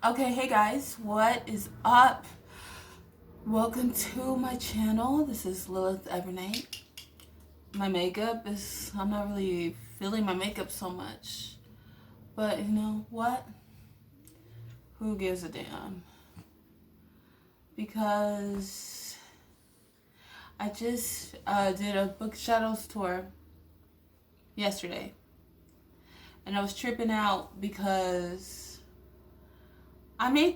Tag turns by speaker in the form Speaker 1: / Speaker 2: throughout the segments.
Speaker 1: Okay, hey guys, what is up? Welcome to my channel. This is Lilith Evernight. My makeup is, I'm not really feeling my makeup so much. But you know what? Who gives a damn? Because I just did a Book Shadows tour yesterday. And I was tripping out because I made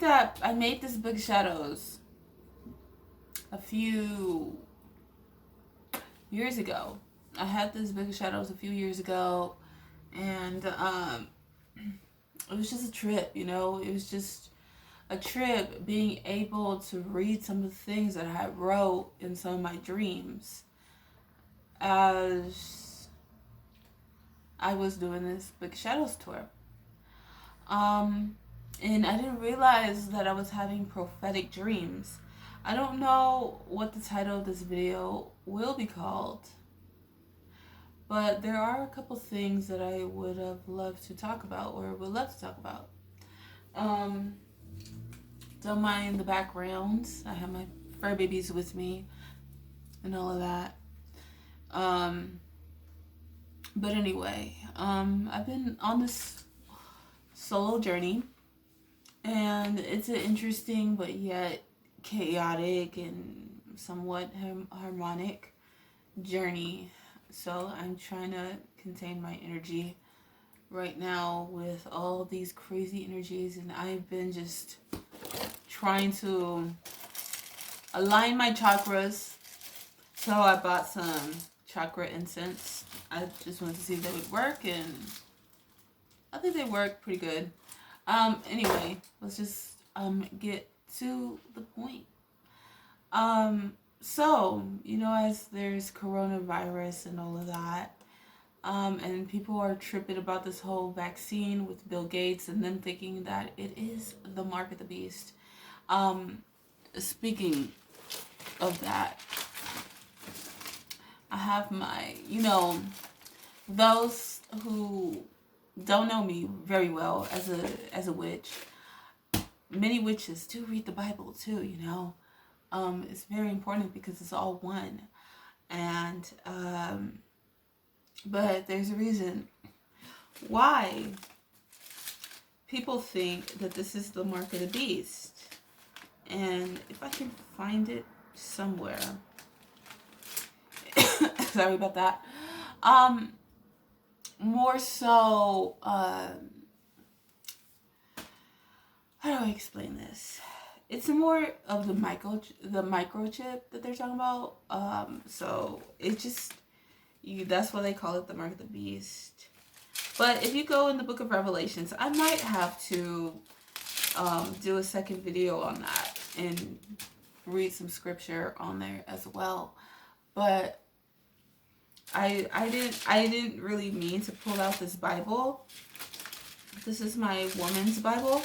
Speaker 1: this Book Shadows a few years ago. I had this Book of Shadows a few years ago, and it was just a trip, you know. It was just a trip being able to read some of the things that I wrote in some of my dreams as I was doing this Book of Shadows tour. And I didn't realize that I was having prophetic dreams. I don't know what the title of this video will be called, but there are a couple things that I would have loved to talk about, or would love to talk about. Don't mind the background. I have my fur babies with me and all of that. But anyway, I've been on this solo journey, and it's an interesting but yet chaotic and somewhat harmonic journey. So I'm trying to contain my energy right now with all these crazy energies, and I've been just trying to align my chakras. So I bought some chakra incense. I just wanted to see if they would work, and I think they work pretty good. Anyway, let's just get to the point. So, you know, as there's coronavirus and all of that, and people are tripping about this whole vaccine with Bill Gates and them thinking that it is the mark of the beast. Speaking of that, I have my, those who don't know me very well as a witch. Many witches do read the Bible too, you know. It's very important because it's all one. And but there's a reason why people think that this is the mark of the beast. And if I can find it somewhere, sorry about that. More so, how do I explain this? It's more of the microchip that they're talking about. So it just, that's why they call it the mark of the beast. But if you go in the book of Revelations, I might have to do a second video on that and read some scripture on there as well. But I didn't really mean to pull out this Bible. This is my woman's Bible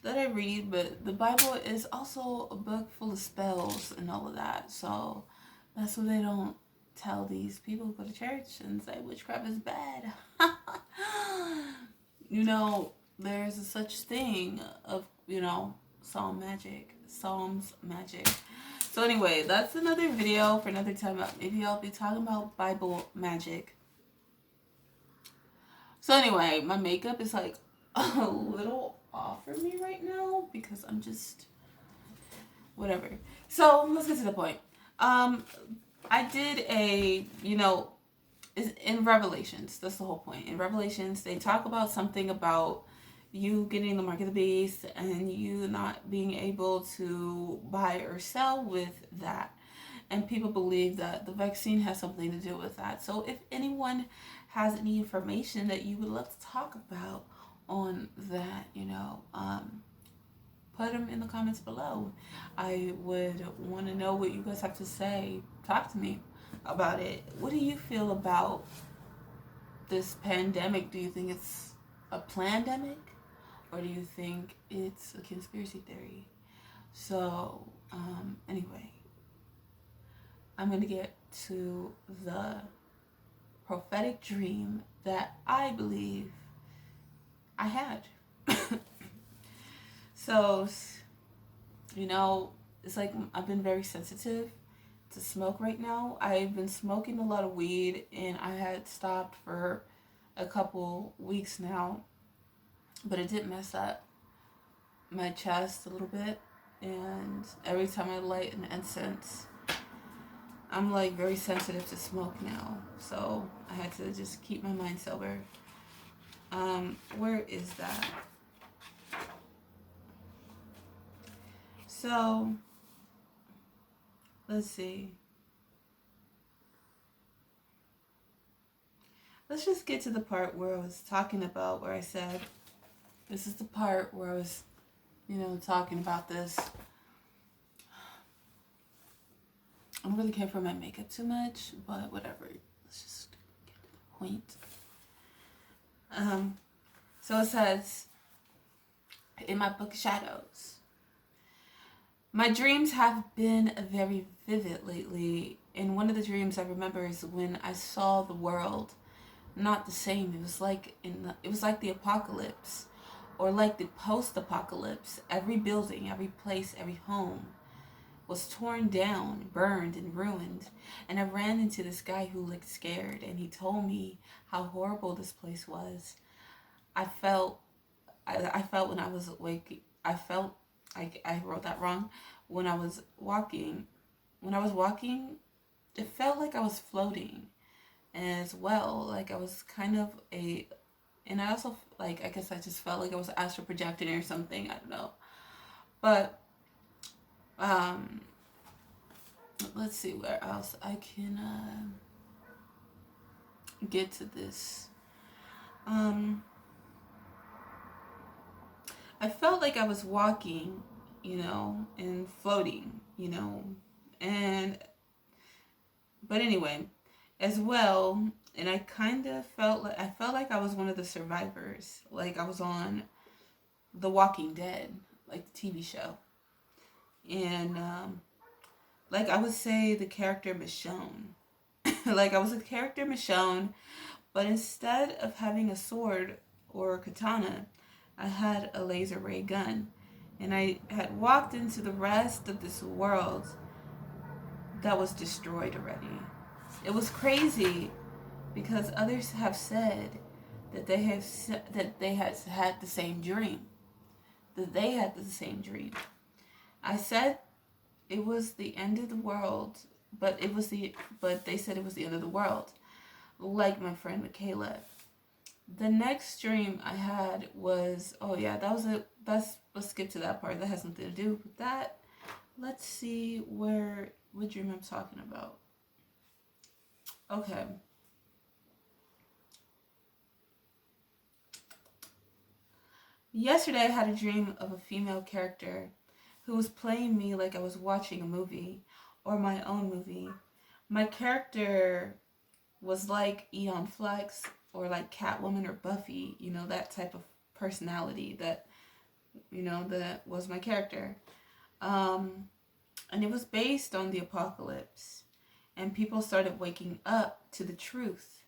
Speaker 1: that I read, but the Bible is also a book full of spells and all of that. So that's what they don't tell these people who go to church and say witchcraft is bad. You know, there's a such thing of, Psalms magic. So anyway, that's another video for another time. Maybe I'll be talking about Bible magic. So anyway, my makeup is like a little off for me right now because I'm just whatever. So let's get to the point. I did in Revelations, that's the whole point. In Revelations, they talk about something about you getting the mark of the beast and you not being able to buy or sell with that. And people believe that the vaccine has something to do with that. So if anyone has any information that you would love to talk about on that, put them in the comments below. I would want to know what you guys have to say. Talk to me about it. What do you feel about this pandemic? Do you think it's a plandemic? Or do you think it's a conspiracy theory? So, anyway, I'm going to get to the prophetic dream that I believe I had. So, it's like I've been very sensitive to smoke right now. I've been smoking a lot of weed and I had stopped for a couple weeks now, but it did mess up my chest a little bit. And every time I light an incense, I'm like very sensitive to smoke now. So I had to just keep my mind sober. Where is that? So let's see. Let's just get to the part where I was talking about where I said, this is the part where I was, talking about this. I don't really care for my makeup too much, but whatever. Let's just get to the point. So it says, in my book Shadows, my dreams have been very vivid lately. And one of the dreams I remember is when I saw the world not the same. It was like the apocalypse, or like the post-apocalypse. Every building, every place, every home was torn down, burned, and ruined. And I ran into this guy who looked scared, and he told me how horrible this place was. I felt when I was awake. I wrote that wrong. When I was walking, it felt like I was floating as well. Like I was kind of and I also, like, I guess I just felt like I was astral projecting or something. I don't know. But, let's see where else I can, get to this. I felt like I was walking, and floating, but anyway, as well, and I kind of felt like I was one of the survivors, like I was on The Walking Dead, like the TV show, and like I would say the character Michonne, like I was a character Michonne, but instead of having a sword or a katana, I had a laser ray gun, and I had walked into the rest of this world that was destroyed already. It was crazy because others have said that they had the same dream. That they had the same dream. I said it was the end of the world, but they said it was the end of the world, like my friend Michaela. The next dream I had was, let's skip to that part. That has nothing to do with that. Let's see what dream I'm talking about. Okay. Yesterday I had a dream of a female character who was playing me like I was watching a movie or my own movie. My character was like Eon Flex or like Catwoman or Buffy, that type of personality that was my character. And it was based on the apocalypse. And people started waking up to the truth.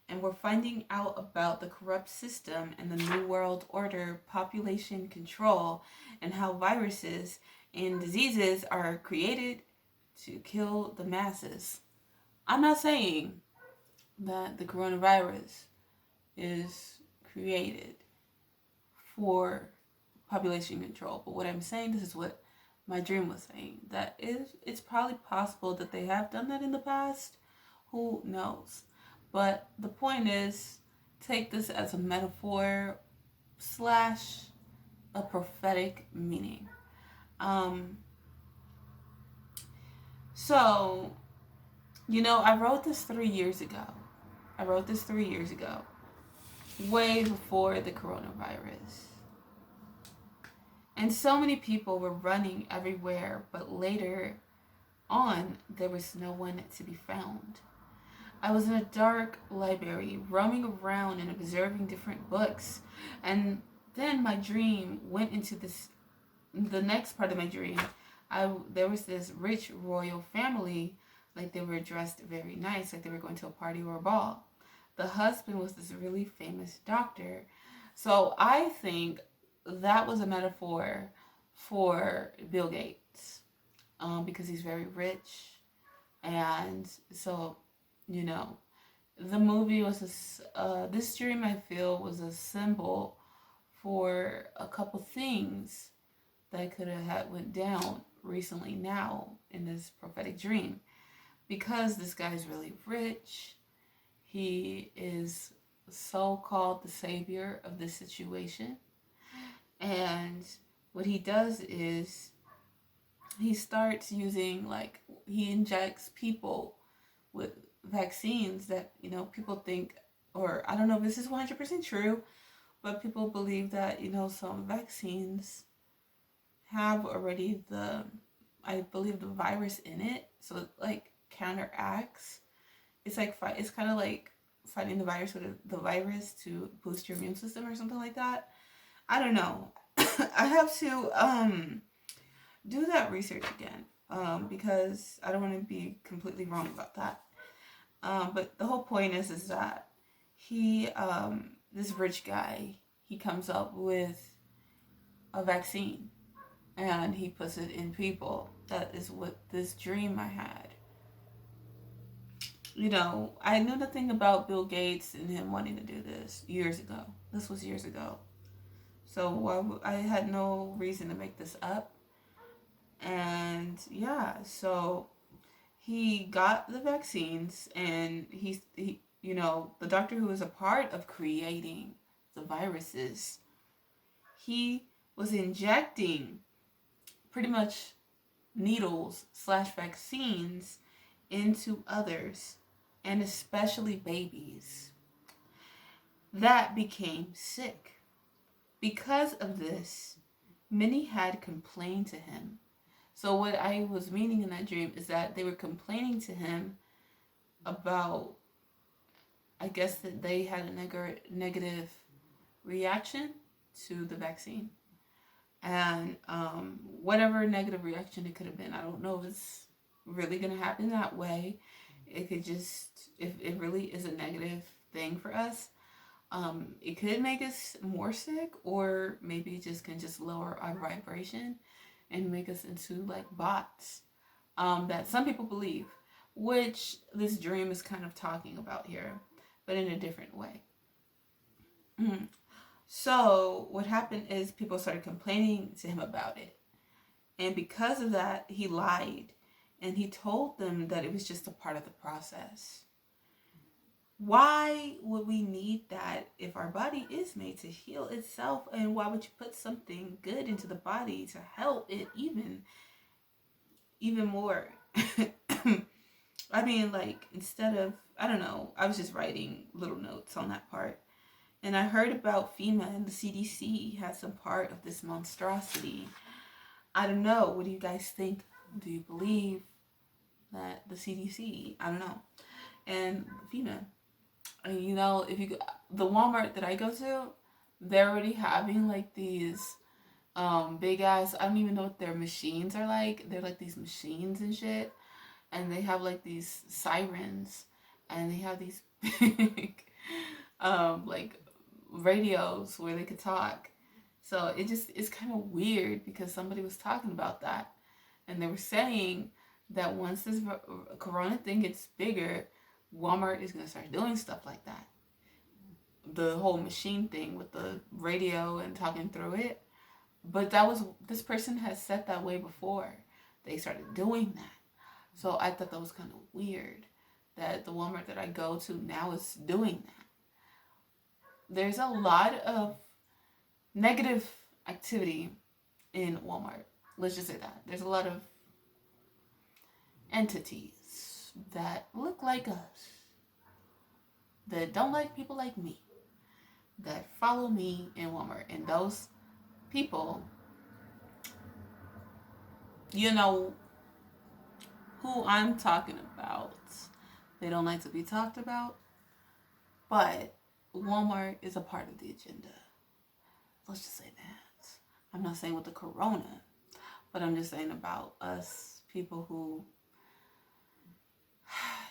Speaker 1: And we're finding out about the corrupt system and the New World Order, population control, and how viruses and diseases are created to kill the masses. I'm not saying that the coronavirus is created for population control, but what I'm saying, this is what my dream was saying, that it's probably possible that they have done that in the past. Who knows? But the point is, take this as a metaphor / a prophetic meaning. So, I wrote this 3 years ago. Way before the coronavirus. And so many people were running everywhere, but later on, there was no one to be found. I was in a dark library, roaming around and observing different books. And then my dream went into the next part of my dream. There was this rich royal family, like they were dressed very nice, like they were going to a party or a ball. The husband was this really famous doctor. So I think that was a metaphor for Bill Gates, because he's very rich. And so, you know, the movie was this dream, I feel, was a symbol for a couple things that could have had went down recently now in this prophetic dream. Because this guy's really rich, he is so-called the savior of this situation. And what he does is he starts using, like, he injects people with vaccines that, you know, people think, or I don't know if this is 100% true, but people believe that, you know, some vaccines have already I believe, the virus in it, so it like counteracts. It's like it's kind of like fighting the virus with the virus to boost your immune system or something like that. I don't know. I have to do that research again, because I don't want to be completely wrong about that. But the whole point is that he, this rich guy, he comes up with a vaccine and he puts it in people. That is what this dream I had. You know, I knew nothing about Bill Gates and him wanting to do this years ago. This was years ago. So I had no reason to make this up. And yeah, so he got the vaccines, and he you know, the doctor who was a part of creating the viruses, he was injecting pretty much needles / vaccines into others, and especially babies, that became sick. Because of this, many had complained to him. So what I was meaning in that dream is that they were complaining to him about, I guess, that they had a negative reaction to the vaccine. And whatever negative reaction it could have been, I don't know if it's really going to happen that way. It could just, if it really is a negative thing for us, it could make us more sick, or maybe it just can just lower our vibration and make us into like bots, that some people believe, which this dream is kind of talking about here, but in a different way. So what happened is people started complaining to him about it. And because of that, he lied. And he told them that it was just a part of the process. Why would we need that if our body is made to heal itself? And why would you put something good into the body to help it even more? I mean, like, instead of, I don't know, I was just writing little notes on that part. And I heard about FEMA and the CDC has some part of this monstrosity. I don't know. What do you guys think? Do you believe that the CDC? I don't know. And FEMA. You know, if you go, the Walmart that I go to, they're already having like these big ass, I don't even know what their machines are like. They're like these machines and shit. And they have like these sirens, and they have these big like radios where they could talk. So it's kind of weird, because somebody was talking about that, and they were saying that once this corona thing gets bigger, Walmart is going to start doing stuff like that. The whole machine thing with the radio and talking through it. But this person has said that way before they started doing that. So I thought that was kind of weird that the Walmart that I go to now is doing that. There's a lot of negative activity in Walmart. Let's just say that. There's a lot of entities that look like us, that don't like people like me, that follow me in Walmart. And those people, you know who I'm talking about. They don't like to be talked about, but Walmart is a part of the agenda. Let's just say that. I'm not saying with the corona, but I'm just saying about us people who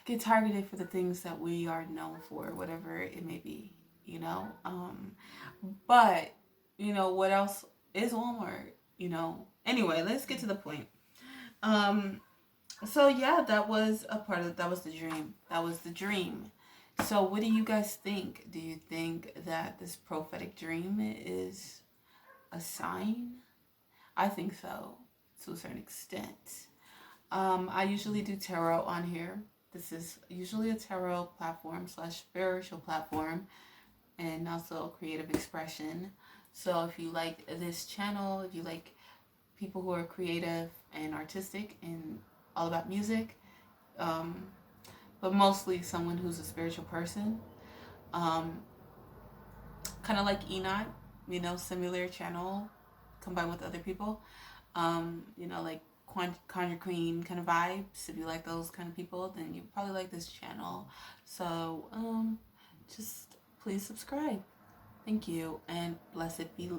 Speaker 1: get targeted for the things that we are known for, whatever it may be, you know. But, you know, what else is Walmart, you know? Anyway, let's get to the point. Um, so yeah, that was a part of that was the dream. That was the dream. So what do you guys think? Do you think that this prophetic dream is a sign? I think so, to a certain extent. I usually do tarot on here. This is usually a tarot platform slash spiritual platform, and also creative expression. So if you like this channel, if you like people who are creative and artistic and all about music, um, but mostly someone who's a spiritual person, um, kind of like Enoch, similar channel combined with other people, like Conjure Queen kind of vibes. If you like those kind of people, then you probably like this channel. So, just please subscribe. Thank you, and blessed be,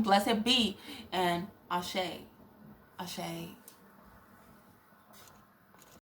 Speaker 1: blessed be, and ashe, ashe.